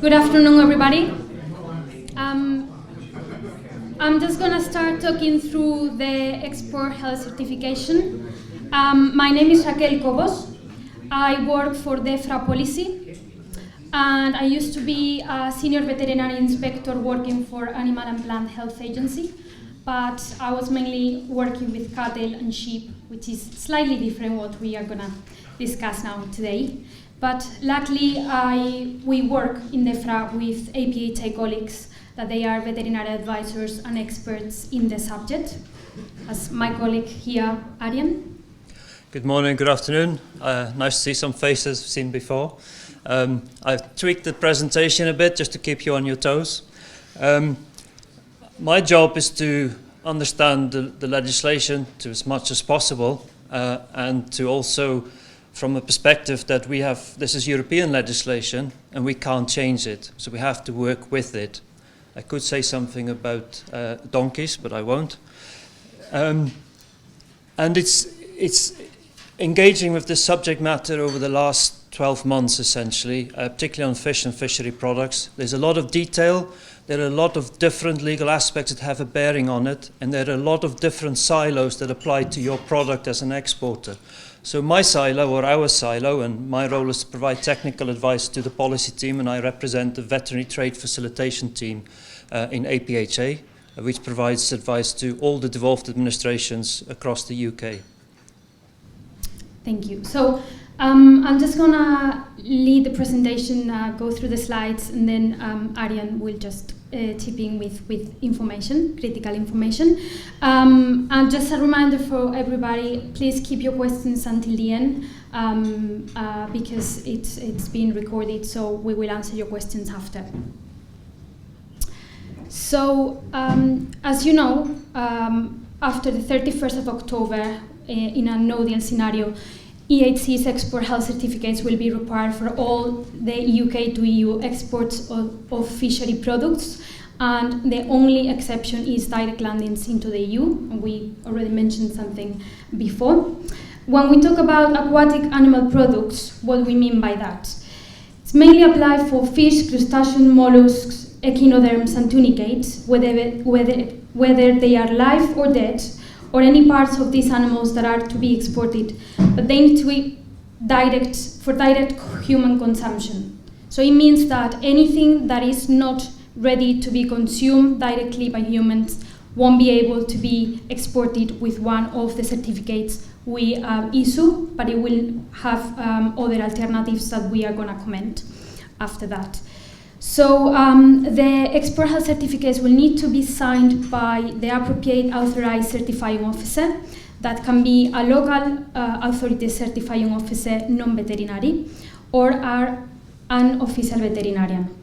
Good afternoon, everybody. I'm just going to start talking through the export health certification. My name is Raquel Cobos. I work for Defra policy, and I used to be a senior veterinary inspector working for Animal and Plant Health Agency, but I was mainly working with cattle and sheep, which is slightly different what we are going to discuss now today. But luckily, we work in Defra with APHA colleagues, that they are veterinary advisors and experts in the subject, as my colleague here, Arjen. Good morning, good afternoon. Nice to see some faces I've seen before. I've tweaked the presentation a bit just to keep you on your toes. My job is to understand the legislation to as much as possible, and to also, from a perspective that we have, this is European legislation and we can't change it, so we have to work with it. I could say something about donkeys, but I won't. And it's engaging with this subject matter over the last 12 months, essentially, particularly on fish and fishery products. There's a lot of detail. There are a lot of different legal aspects that have a bearing on it, and there are a lot of different silos that apply to your product as an exporter. So my silo, or our silo, and my role is to provide technical advice to the policy team, and I represent the veterinary trade facilitation team in APHA, which provides advice to all the devolved administrations across the UK. Thank you. So I'm just going to lead the presentation, go through the slides, and then Arjen will just chip in with information, critical information. And just a reminder for everybody, please keep your questions until the end, because it's being recorded, so we will answer your questions after. So, as you know, after the 31st of October, in a no-deal scenario, EHC's export health certificates will be required for all the UK to EU exports of fishery products, and the only exception is direct landings into the EU, and we already mentioned something before. When we talk about aquatic animal products, what we mean by that? It's mainly applied for fish, crustacean, mollusks, echinoderms, and tunicates, whether they are live or dead, or any parts of these animals that are to be exported, but they need to be direct human consumption. So it means that anything that is not ready to be consumed directly by humans won't be able to be exported with one of the certificates we issue, but it will have other alternatives that we are going to comment after that. So the export health certificates will need to be signed by the appropriate authorized certifying officer. That can be a local authority certifying officer, non-veterinary, or an official veterinarian.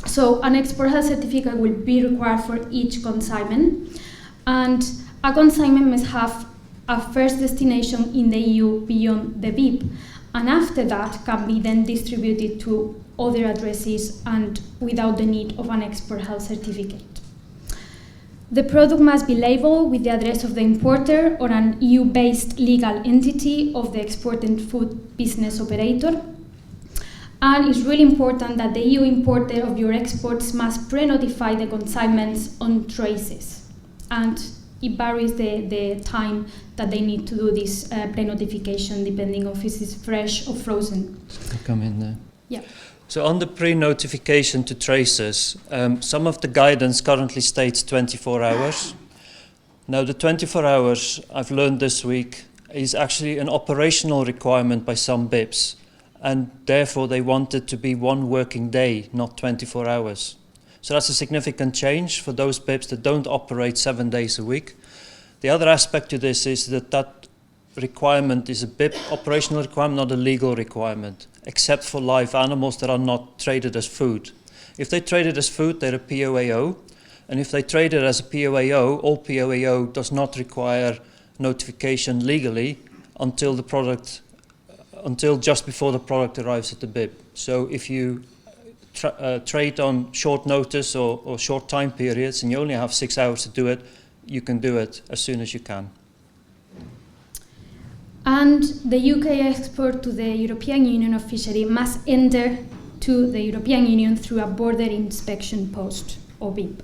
So an export health certificate will be required for each consignment, and a consignment must have a first destination in the EU beyond the BIP, and after that can be then distributed to other addresses and without the need of an export health certificate. The product must be labeled with the address of the importer or an EU-based legal entity of the exporting food business operator. And it's really important that the EU importer of your exports must pre-notify the consignments on traces. And it varies the time that they need to do this pre-notification, depending on if it's fresh or frozen. I'll come in there. Yeah. So on the pre-notification to traces, some of the guidance currently states 24 hours. Now the 24 hours, I've learned this week, is actually an operational requirement by some Bibs, and therefore they want it to be one working day, not 24 hours. So that's a significant change for those Bibs that don't operate 7 days a week. The other aspect to this is that requirement is a BIP operational requirement, not a legal requirement, except for live animals that are not traded as food. If they trade it as food, they're a POAO, and if they trade it as a POAO, all POAO does not require notification legally until just before the product arrives at the BIP. So if you trade on short notice or short time periods and you only have 6 hours to do it, you can do it as soon as you can. And the UK export to the European Union of Fishery must enter to the European Union through a border inspection post, or BIP.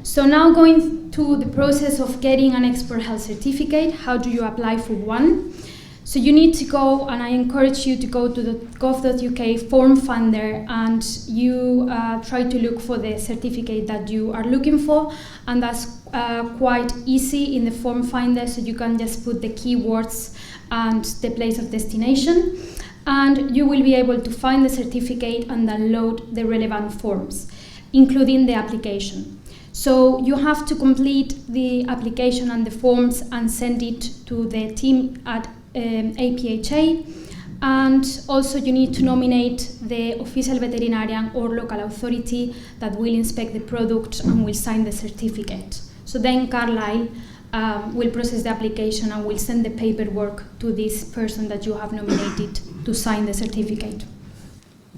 So now going to the process of getting an export health certificate, how do you apply for one? So you need to go, and I encourage you to go to the gov.uk form finder, and you try to look for the certificate that you are looking for, and that's quite easy in the form finder, so you can just put the keywords and the place of destination, and you will be able to find the certificate and download the relevant forms, including the application. So you have to complete the application and the forms and send it to the team at APHA, and also you need to nominate the official veterinarian or local authority that will inspect the product and will sign the certificate. So then Carlisle will process the application and will send the paperwork to this person that you have nominated to sign the certificate.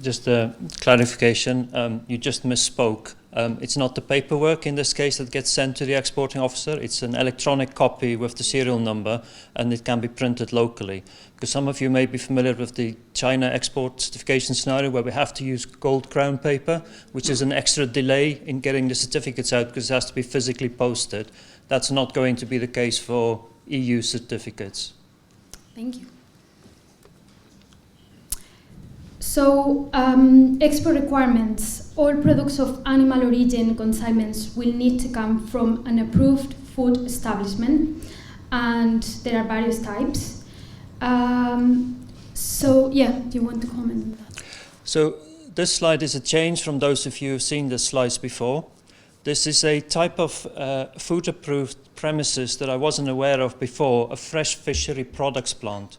Just a clarification, you just misspoke. It's not the paperwork in this case that gets sent to the exporting officer, it's an electronic copy with the serial number, and it can be printed locally. Because some of you may be familiar with the China export certification scenario where we have to use gold crown paper, which is an extra delay in getting the certificates out because it has to be physically posted. That's not going to be the case for EU certificates. Thank you. So, export requirements. All products of animal origin consignments will need to come from an approved food establishment, and there are various types. So, yeah, do you want to comment on that? So, this slide is a change from those of you who've seen the slides before. This is a type of food-approved premises that I wasn't aware of before, a fresh fishery products plant.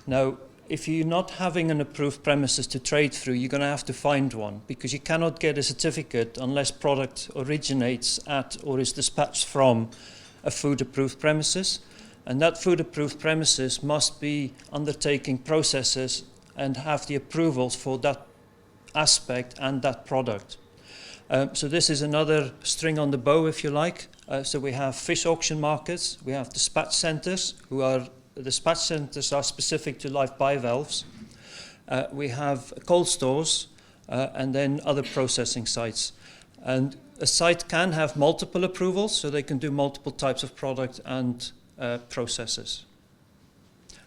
Now, if you're not having an approved premises to trade through, you're going to have to find one, because you cannot get a certificate unless product originates at or is dispatched from a food-approved premises. And that food-approved premises must be undertaking processes and have the approvals for that aspect and that product. So this is another string on the bow, if you like. So we have fish auction markets, we have dispatch centres, the dispatch centres are specific to live bivalves. We have cold stores and then other processing sites. And a site can have multiple approvals, so they can do multiple types of product and processes.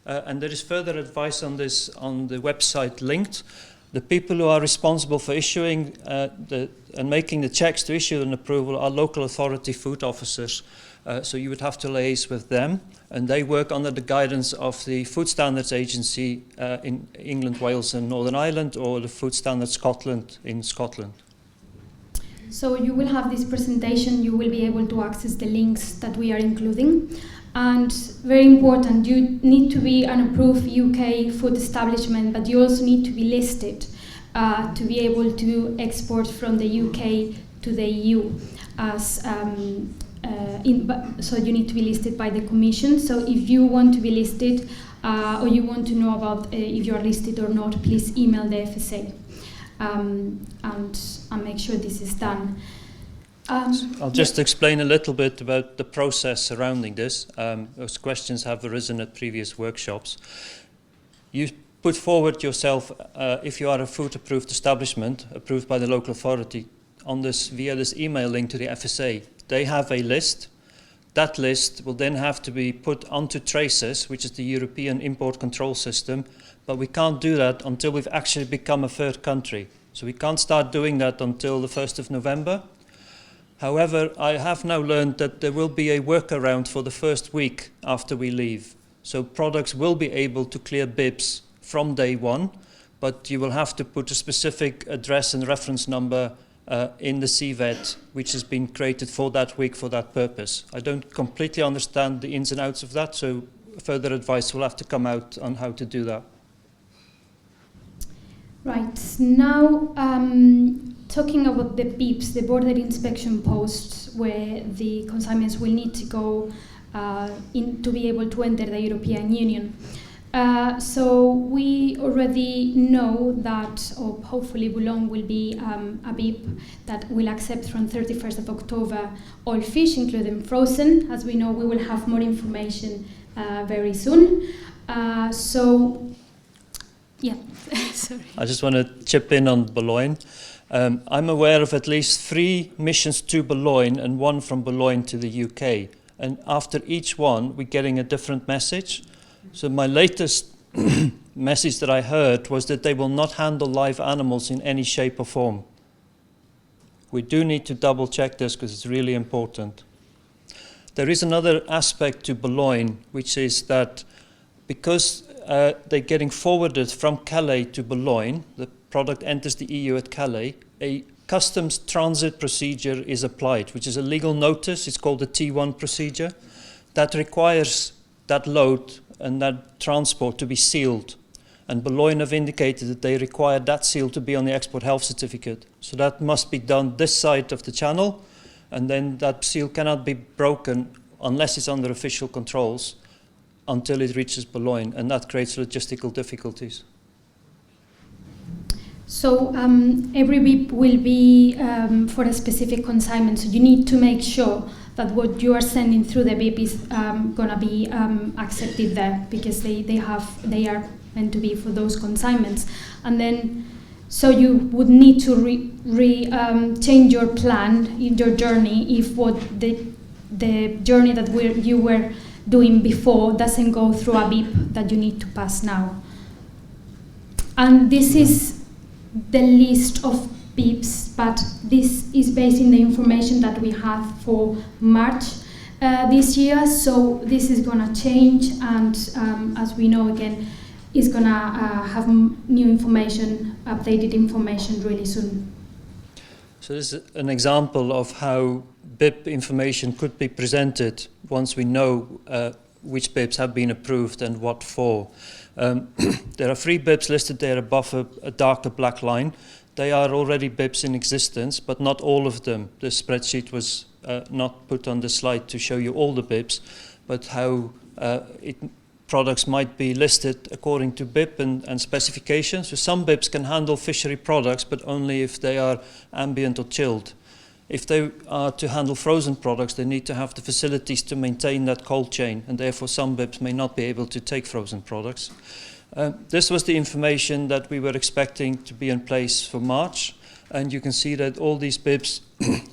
And there is further advice on this on the website linked. The people who are responsible for issuing and making the checks to issue an approval are local authority food officers. So you would have to liaise with them, and they work under the guidance of the Food Standards Agency in England, Wales and Northern Ireland, or the Food Standards Scotland in Scotland. So you will have this presentation, you will be able to access the links that we are including. And very important, you need to be an approved UK food establishment, but you also need to be listed to be able to export from the UK to the EU. So you need to be listed by the Commission. So if you want to be listed or you want to know about if you are listed or not, please email the FSA and make sure this is done. I'll just explain a little bit about the process surrounding this. Those questions have arisen at previous workshops. You put forward yourself, if you are a food-approved establishment, approved by the local authority, on this via this email link to the FSA. They have a list. That list will then have to be put onto Traces, which is the European import control system, but we can't do that until we've actually become a third country. So we can't start doing that until the 1st of November. However, I have now learned that there will be a workaround for the first week after we leave. So products will be able to clear Bibs from day one, but you will have to put a specific address and reference number in the CVET, which has been created for that week for that purpose. I don't completely understand the ins and outs of that, so further advice will have to come out on how to do that. Right, now talking about the Bibs, the border inspection posts, where the consignments will need to go to be able to enter the European Union. So we already know that, or hopefully Boulogne will be a BIP that will accept from 31st of October all fish, including frozen. As we know, we will have more information very soon. So, yeah, Sorry. I just want to chip in on Boulogne. I'm aware of at least 3 missions to Boulogne and 1 from Boulogne to the UK. And after each one, we're getting a different message. So my latest message that I heard was that they will not handle live animals in any shape or form. We do need to double check this because it's really important. There is another aspect to Boulogne, which is that because they're getting forwarded from Calais to Boulogne, the product enters the EU at Calais, a customs transit procedure is applied, which is a legal notice. It's called the T1 procedure. That requires that load and that transport to be sealed. And Boulogne have indicated that they require that seal to be on the export health certificate. So that must be done this side of the channel, and then that seal cannot be broken unless it's under official controls until it reaches Boulogne, and that creates logistical difficulties. So every BIP will be for a specific consignment, so you need to make sure that what you are sending through the BIP is going to be accepted there, because they are meant to be for those consignments. And then, so you would need to change your plan, your journey, if what the journey that you were doing before doesn't go through a BIP that you need to pass now. And this is the list of BIPs, but this is based on the information that we have for March this year, so this is going to change, and as we know again, is going to have new information, updated information really soon. So this is an example of how BIP information could be presented once we know which BIPs have been approved and what for. There are 3 BIPs listed there above a darker black line. They are already BIPs in existence, but not all of them. The spreadsheet was not put on the slide to show you all the BIPs, but how products might be listed according to BIP and specifications. So some BIPs can handle fishery products, but only if they are ambient or chilled. If they are to handle frozen products, they need to have the facilities to maintain that cold chain, and therefore some BIPs may not be able to take frozen products. This was the information that we were expecting to be in place for March, and you can see that all these BIPs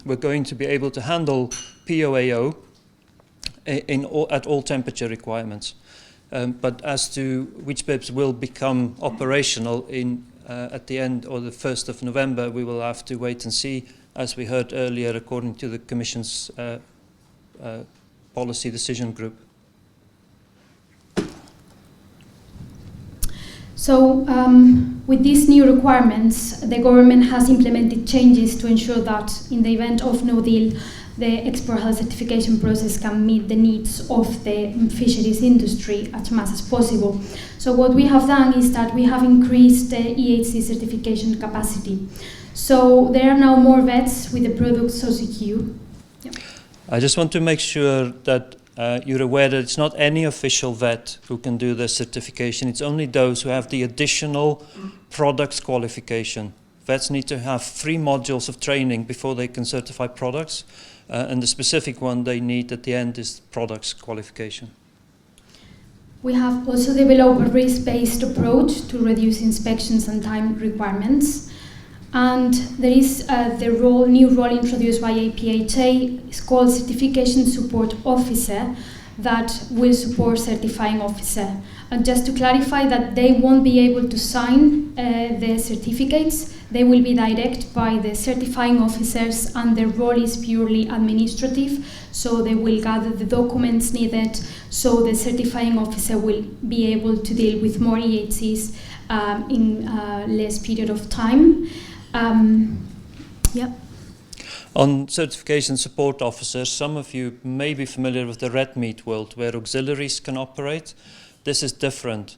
were going to be able to handle POAO at all temperature requirements. But as to which BIPs will become operational at the end or the 1st of November, we will have to wait and see, as we heard earlier, according to the Commission's policy decision group. So with these new requirements, the government has implemented changes to ensure that in the event of no deal, the export health certification process can meet the needs of the fisheries industry as much as possible. So what we have done is that we have increased the EHC certification capacity. So there are now more vets with the product SOCQ. Yep. I just want to make sure that you're aware that it's not any official vet who can do the certification. It's only those who have the additional products qualification. Vets need to have 3 modules of training before they can certify products, and the specific one they need at the end is products qualification. We have also developed a risk-based approach to reduce inspections and time requirements. And there is the new role introduced by APHA. It's called Certification Support Officer, that will support certifying officer. And just to clarify that they won't be able to sign the certificates, they will be directed by the certifying officers, and their role is purely administrative. So they will gather the documents needed, so the certifying officer will be able to deal with more EHCs in less period of time. Yep. On certification support officers, some of you may be familiar with the red meat world where auxiliaries can operate. This is different.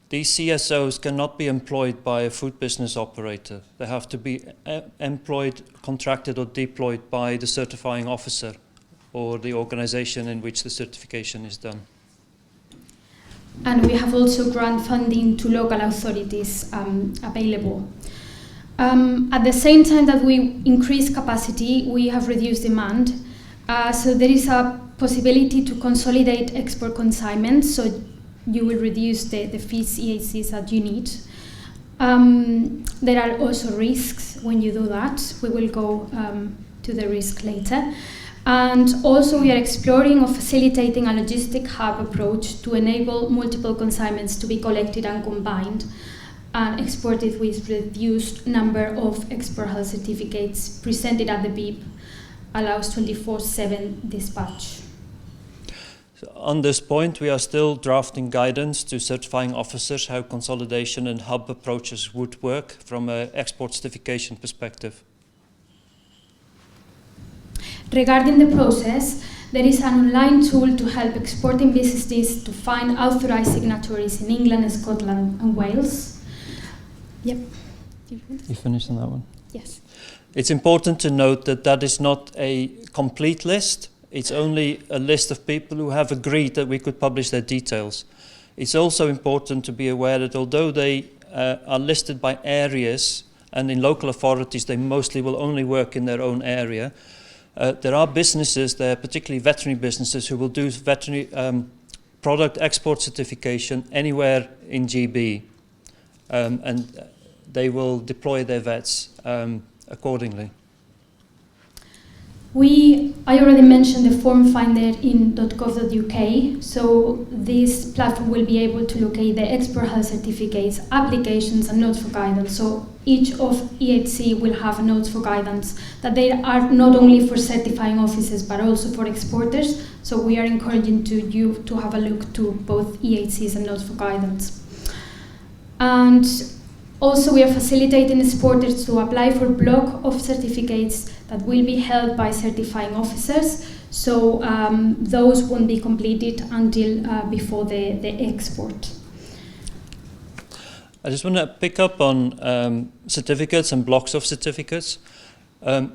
These CSOs cannot be employed by a food business operator. They have to be employed, contracted or deployed by the certifying officer or the organization in which the certification is done. And we have also grant funding to local authorities available. At the same time that we increase capacity, we have reduced demand. So there is a possibility to consolidate export consignments, so you will reduce the fees EHCs that you need. There are also risks when you do that. We will go to the risk later. And also we are exploring or facilitating a logistic hub approach to enable multiple consignments to be collected and combined and exported with reduced number of export health certificates presented at the BIP, allows 24/7 dispatch. So on this point, we are still drafting guidance to certifying officers how consolidation and hub approaches would work from an export certification perspective. Regarding the process, there is an online tool to help exporting businesses to find authorized signatories in England, Scotland and Wales. Yep. You finished on that one? Yes. It's important to note that that is not a complete list. It's only a list of people who have agreed that we could publish their details. It's also important to be aware that although they are listed by areas, and in local authorities they mostly will only work in their own area, there are businesses there, particularly veterinary businesses, who will do veterinary product export certification anywhere in GB, and they will deploy their vets accordingly. I already mentioned the form finder in .gov.uk, so this platform will be able to locate the export health certificates, applications and notes for guidance. So each of EHC will have notes for guidance that they are not only for certifying offices but also for exporters. So we are encouraging you to have a look to both EHCs and notes for guidance. And also we are facilitating exporters to apply for block of certificates that will be held by certifying officers. So those won't be completed until before the export. I just want to pick up on certificates and blocks of certificates.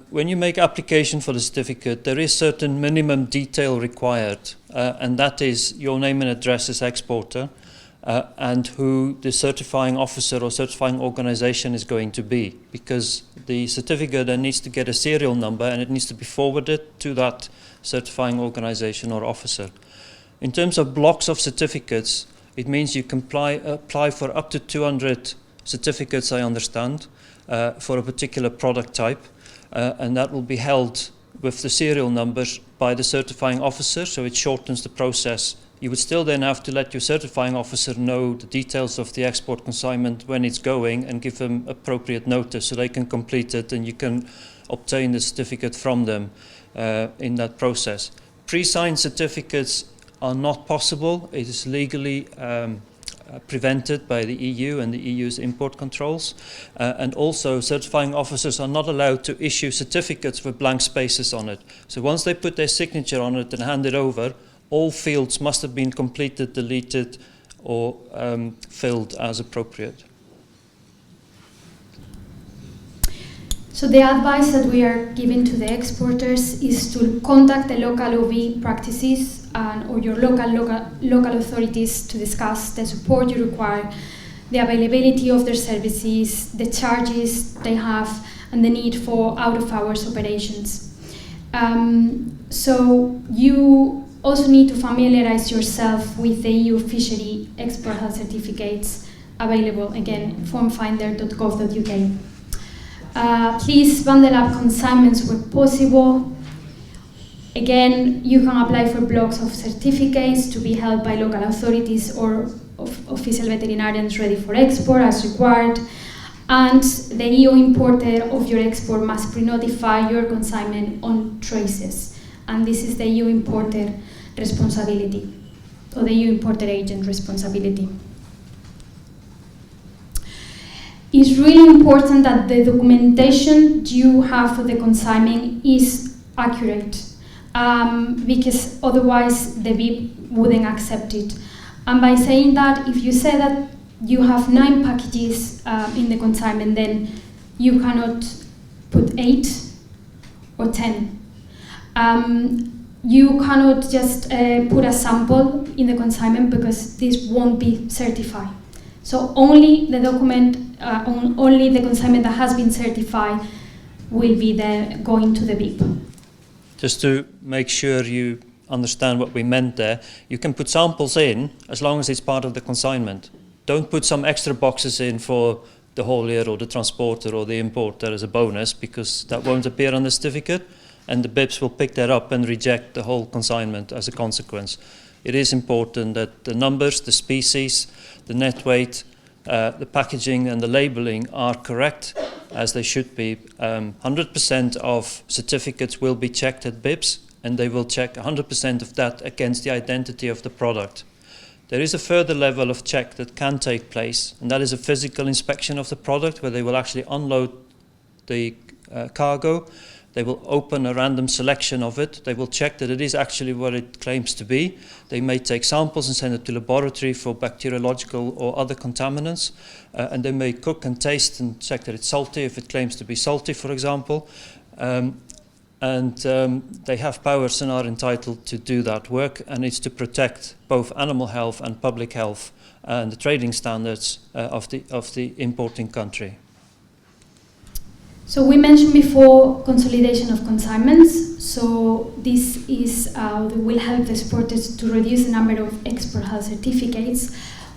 When you make application for the certificate, there is certain minimum detail required, and that is your name and address as exporter, and who the certifying officer or certifying organization is going to be, because the certificate then needs to get a serial number and it needs to be forwarded to that certifying organization or officer. In terms of blocks of certificates, it means you can apply for up to 200 certificates, I understand, for a particular product type, and that will be held with the serial numbers by the certifying officer, so it shortens the process. You would still then have to let your certifying officer know the details of the export consignment when it's going and give them appropriate notice so they can complete it and you can obtain the certificate from them in that process. Pre-signed certificates are not possible. It is legally prevented by the EU and the EU's import controls. And also certifying officers are not allowed to issue certificates with blank spaces on it. So once they put their signature on it and hand it over, all fields must have been completed, deleted, or filled as appropriate. So the advice that we are giving to the exporters is to contact the local OV practices or your local authorities to discuss the support you require, the availability of their services, the charges they have, and the need for out-of-hours operations. So you also need to familiarize yourself with the EU fishery export health certificates available, again, formfinder.gov.uk. Please bundle up consignments where possible. Again, you can apply for blocks of certificates to be held by local authorities or official veterinarians ready for export as required. And the EU importer of your export must pre-notify your consignment on traces. And this is the EU importer responsibility, or the EU importer agent responsibility. It's really important that the documentation you have for the consignment is accurate, because otherwise the BIP wouldn't accept it. And by saying that, if you say that you have 9 packages in the consignment, then you cannot put 8 or 10. You cannot just put a sample in the consignment because this won't be certified. So only the document, only the consignment that has been certified will be going to the BIP. Just to make sure you understand what we meant there, you can put samples in as long as it's part of the consignment. Don't put some extra boxes in for the haulier or the transporter or the importer as a bonus, because that won't appear on the certificate, and the Bibs will pick that up and reject the whole consignment as a consequence. It is important that the numbers, the species, the net weight, the packaging and the labeling are correct, as they should be. 100% of certificates will be checked at Bibs, and they will check 100% of that against the identity of the product. There is a further level of check that can take place, and that is a physical inspection of the product, where they will actually unload the cargo. They will open a random selection of it. They will check that it is actually what it claims to be. They may take samples and send it to laboratory for bacteriological or other contaminants. And they may cook and taste and check that it's salty, if it claims to be salty, for example. They have powers and are entitled to do that work, and it's to protect both animal health and public health and the trading standards of the importing country. So we mentioned before consolidation of consignments. So this is will help the exporters to reduce the number of export health certificates.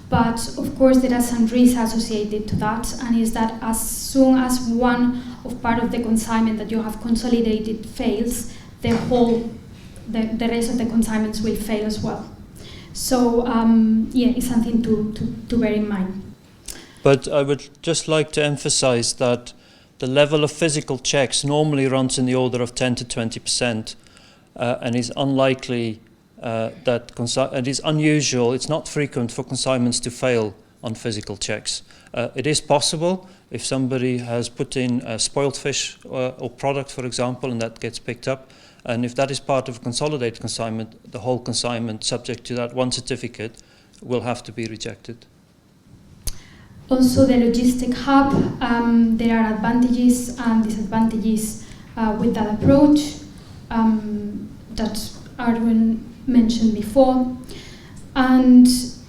But of course there are some risks associated to that, and is that as soon as one of part of the consignment that you have consolidated fails, the rest of the consignments will fail as well. So it's something to bear in mind. But I would just like to emphasize that the level of physical checks normally runs in the order of 10 to 20%, and is unlikely it is unusual, it's not frequent for consignments to fail on physical checks. It is possible if somebody has put in a spoiled fish or product, for example, and that gets picked up, and if that is part of a consolidated consignment, the whole consignment subject to that one certificate will have to be rejected. Also, the logistic hub, there are advantages and disadvantages with that approach that Arjen mentioned before. And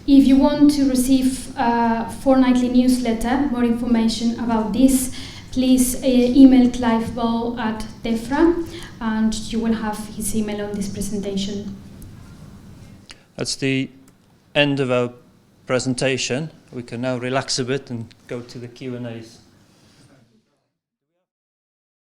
if you want to receive a fortnightly newsletter, more information about this, please email Clive Ball at Defra, and you will have his email on this presentation. That's the end of our presentation. We can now relax a bit and go to the Q&As.